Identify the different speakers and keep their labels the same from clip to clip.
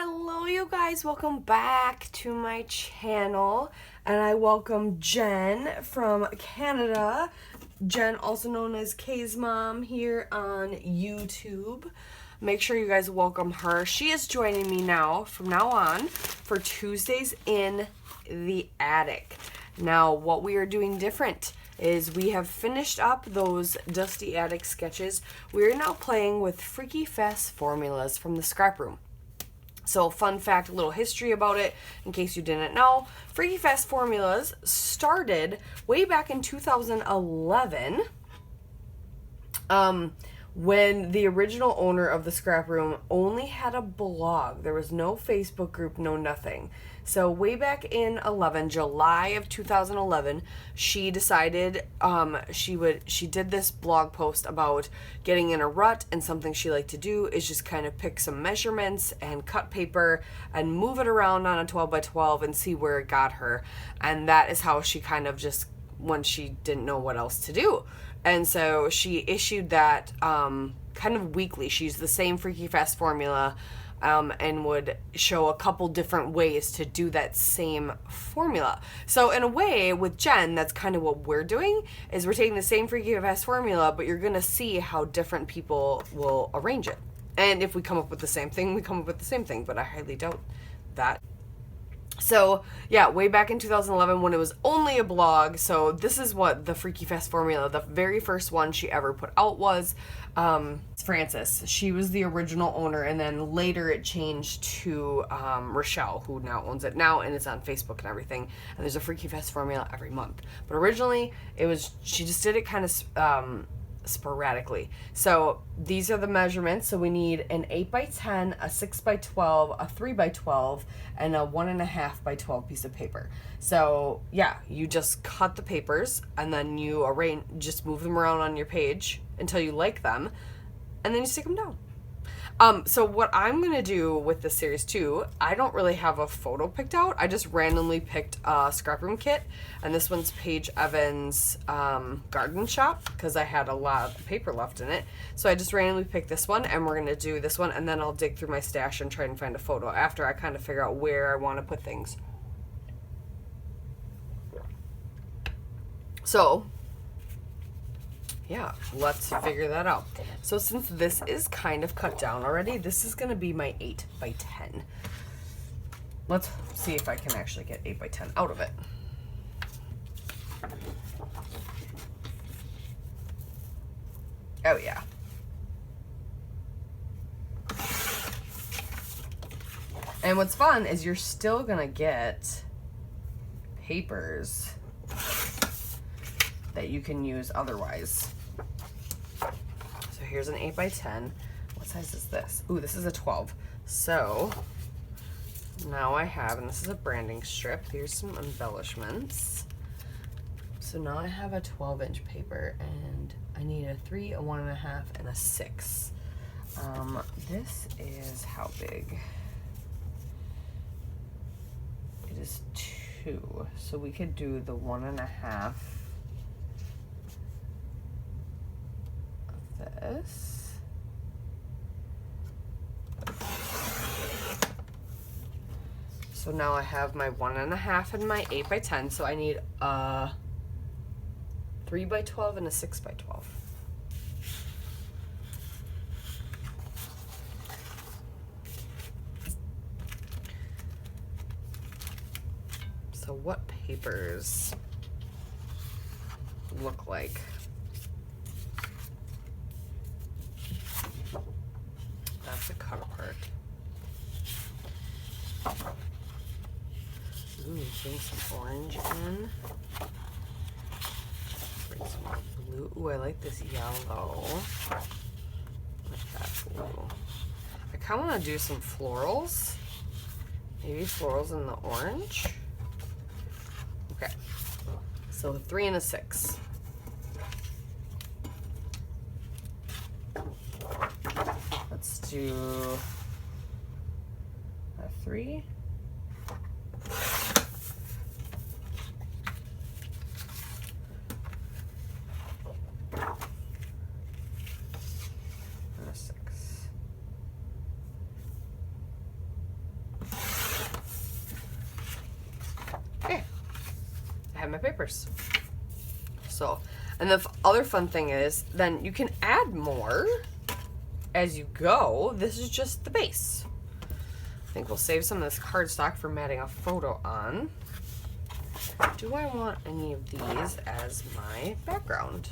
Speaker 1: Hello you guys, welcome back to my channel, and I welcome Jen from Canada. Jen, also known as Kay's mom here on YouTube. Make sure you guys welcome her. She is joining me now, from now on, for Tuesdays in the Attic. Now, what we are doing different is we have finished up those Dusty Attic sketches. We are now playing with Freaky Fast formulas from the scrap room. So, fun fact, a little history about it, in case you didn't know. Freaky Fast formulas started way back in 2011, when the original owner of the scrap room only had a blog. There was no Facebook group, no nothing. So way back in July of 2011, she decided she did this blog post about getting in a rut, and something she liked to do is just kind of pick some measurements and cut paper and move it around on a 12 by 12 and see where it got her. And that is how she kind of just, when she didn't know what else to do. And so she issued that kind of weekly. She used the same Freaky Fast formula and would show a couple different ways to do that same formula. So in a way, with Jen, that's kind of what we're doing, is we're taking the same Freaky Fast formula, but you're going to see how different people will arrange it. And if we come up with the same thing, we come up with the same thing, but I highly doubt that. So, yeah, way back in 2011 when it was only a blog. So this is what the Freaky Fast formula, the very first one she ever put out was. Frances. She was the original owner, and then later it changed to Rochelle, who now owns it now, and it's on Facebook and everything. And there's a Freaky Fast formula every month. But originally, she just did it kind of sporadically. So these are the measurements. So we need an 8 by 10, a 6 by 12, a 3 by 12, and a 1.5 by 12 piece of paper. So yeah, you just cut the papers, and then you just move them around on your page until you like them, and then you stick them down. So what I'm going to do with this series too, I don't really have a photo picked out. I just randomly picked a scrap room kit, and this one's Paige Evans' garden shop, because I had a lot of paper left in it. So I just randomly picked this one, and we're going to do this one, and then I'll dig through my stash and try and find a photo after I kind of figure out where I want to put things. So yeah, let's figure that out. So since this is kind of cut down already, this is going to be my 8 by 10. Let's see if I can actually get 8 by 10 out of it. Oh yeah. And what's fun is you're still going to get papers that you can use otherwise. So here's an 8 by 10. What size is this? Ooh, this is a 12. So now I have, and this is a branding strip. Here's some embellishments. So now I have a 12-inch paper, and I need a 3, a 1.5, and a 6. This is how big? It is 2. So we could do the 1.5 this. So now I have my 1.5 and my 8 by 10. So I need a 3 by 12 and a 6 by 12. So what papers look like? That's a cut apart. Ooh, bring some orange in. Bring some blue. Ooh, I like this yellow. Like that blue. I kind of want to do some florals. Maybe florals in the orange. Okay. So a 3 and a 6. Let's do a 3. And a 6. hide my papers. So, and the other fun thing is then you can add more as you go. This is just the base. I think we'll save some of this cardstock for matting a photo on. Do I want any of these as my background?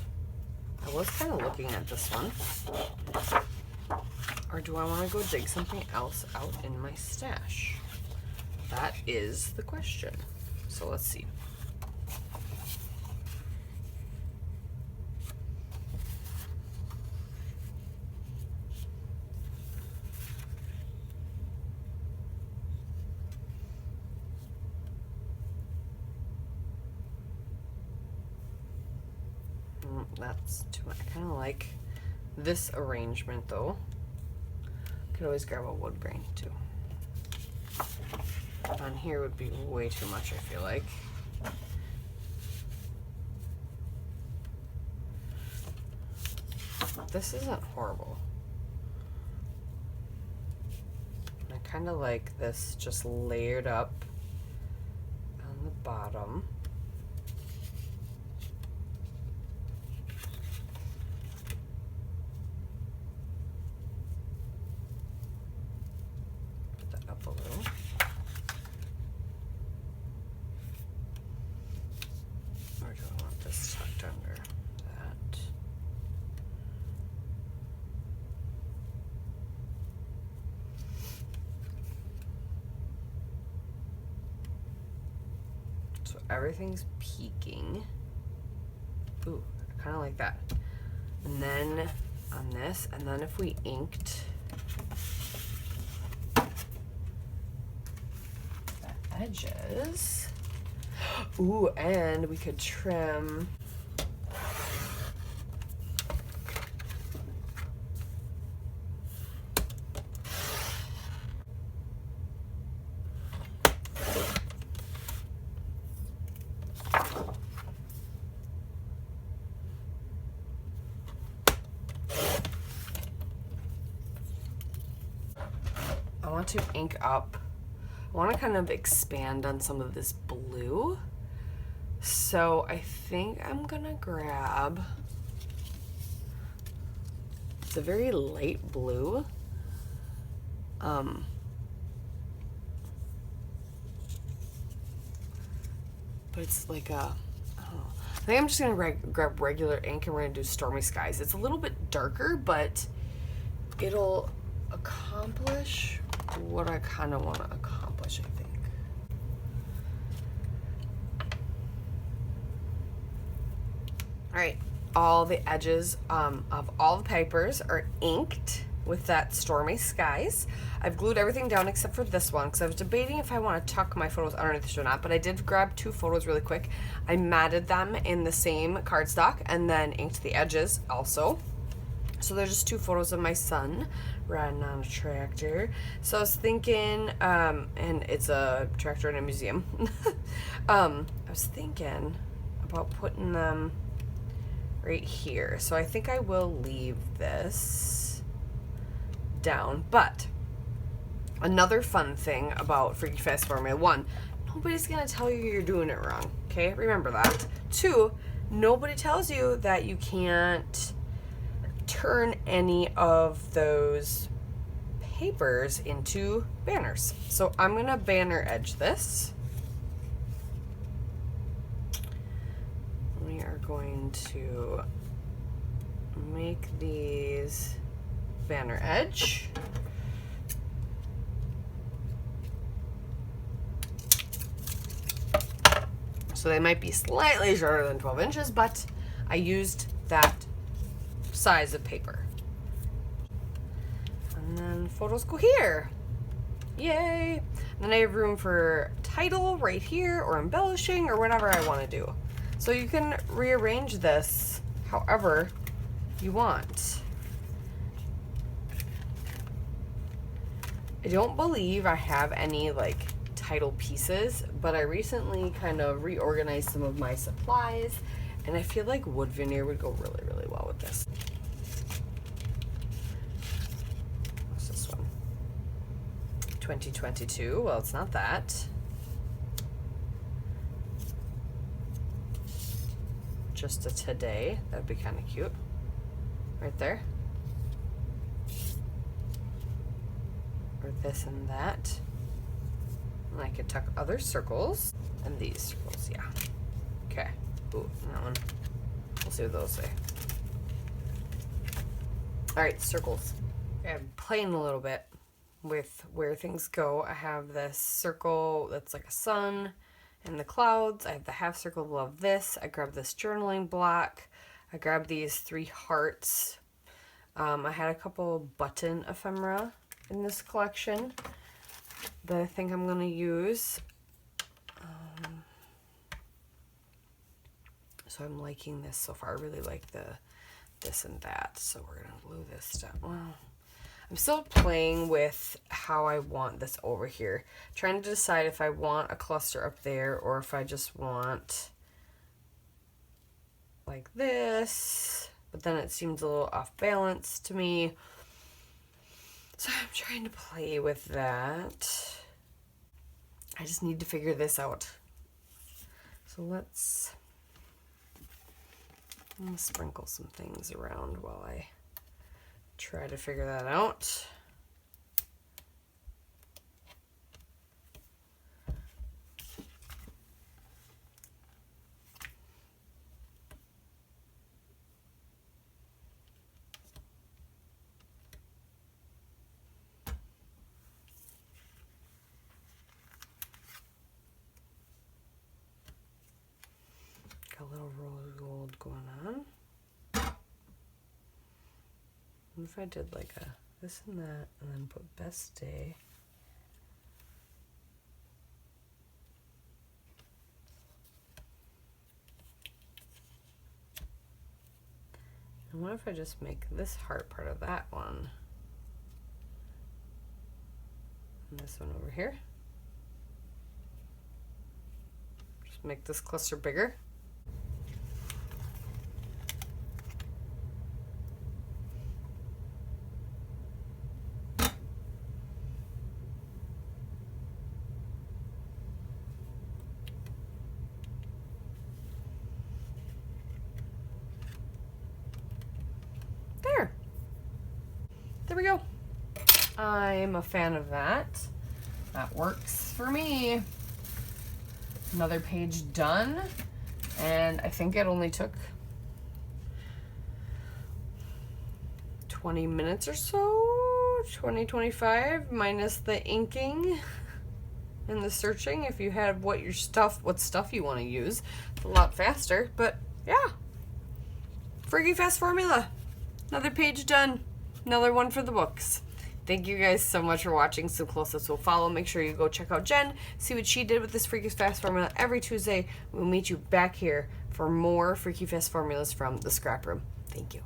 Speaker 1: I was kind of looking at this one. Or do I want to go dig something else out in my stash? That is the question. So let's see. That's too much. I kind of like this arrangement though. Could always grab a wood grain too. On here would be way too much, I feel like. This isn't horrible. I kind of like this just layered up on the bottom. Put that up a little. Or do I want this tucked under that? So everything's peeking. Ooh, I kind of like that. And then on this, and then if we inked the edges. Ooh, and we could trim I want to ink up. I want to kind of expand on some of this blue. So I think I'm gonna grab, it's a very light blue. But it's like a, I don't know. I think I'm just gonna grab regular ink and we're gonna do Stormy Skies. It's a little bit darker, but it'll accomplish what I kind of want to accomplish, I think. All right, all the edges of all the papers are inked with that Stormy Skies. I've glued everything down except for this one because I was debating if I want to tuck my photos underneath this or not, but I did grab 2 photos really quick. I matted them in the same cardstock and then inked the edges also. So there's just 2 photos of my son riding on a tractor. So I was thinking, and it's a tractor in a museum. I was thinking about putting them right here. So I think I will leave this down. But another fun thing about Freaky Fast Formula 1, nobody's gonna tell you you're doing it wrong. Okay, remember that. 2, nobody tells you that you can't turn any of those papers into banners. So I'm gonna banner edge this. We are going to make these banner edge. So they might be slightly shorter than 12 inches, but I used that size of paper. And then photos go here. Yay! And then I have room for title right here or embellishing or whatever I want to do. So you can rearrange this however you want. I don't believe I have any like title pieces, but I recently kind of reorganized some of my supplies and I feel like wood veneer would go really, really well with this. What's this one? 2022. Well, it's not that. just a today. That'd be kind of cute. Right there. Or this and that. And I could tuck other circles. And these circles, yeah. Okay. Ooh, and that one. We'll see what those say. Alright, circles. Okay, I'm playing a little bit with where things go. I have this circle that's like a sun and the clouds. I have the half circle above this. I grabbed this journaling block. I grabbed these 3 hearts. I had a couple button ephemera in this collection that I think I'm going to use. So I'm liking this so far. I really like this and that. So we're going to glue this stuff. Well, I'm still playing with how I want this over here. Trying to decide if I want a cluster up there or if I just want like this. But then it seems a little off balance to me. So I'm trying to play with that. I just need to figure this out. So I'm gonna sprinkle some things around while I try to figure that out. Got a little rose gold going on. What if I did like a this and that and then put best day? And what if I just make this heart part of that one? And this one over here. Just make this cluster bigger. There we go. I'm a fan of that. That works for me. Another page done. And I think it only took 20 minutes or so. 20-25 minus the inking and the searching. If you had what stuff you want to use. It's a lot faster, but yeah. Freaky fast formula. Another page done. Another one for the books. Thank you guys so much for watching. Some close-ups will follow. Make sure you go check out Jen, see what she did with this Freaky Fast formula every Tuesday. We'll meet you back here for more Freaky Fast formulas from the scrap room. Thank you.